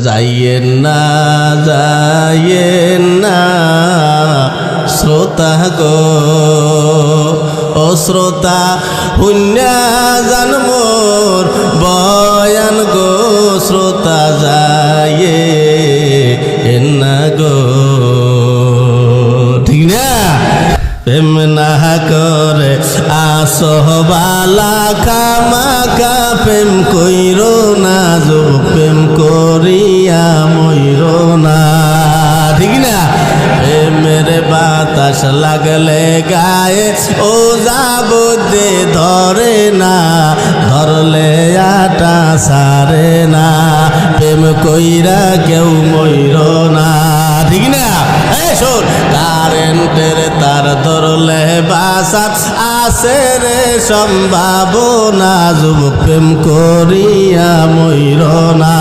যাইয়েন না শ্রোতা গো ও শ্রোতা পুণ্যা জান মোর বয়ান গো শ্রোতা যাইয়েন না গো ঠিক না প্রেম না করে আসহবালা কামাকা প্রেম কইরো না যো প্রেম করিয়া মইরো না ঠিক না প্রেমের বাতাস লাগলে গায়ে ও যাবতে ধরে না ধরলে আটা সারে না প্রেম কইরা কেউ মইরো না ঠিক না শোন কারেন্টের তার ধরলে বাসাত আছে রে সম্ভাবনা যুব প্রেম করিয়া মইর না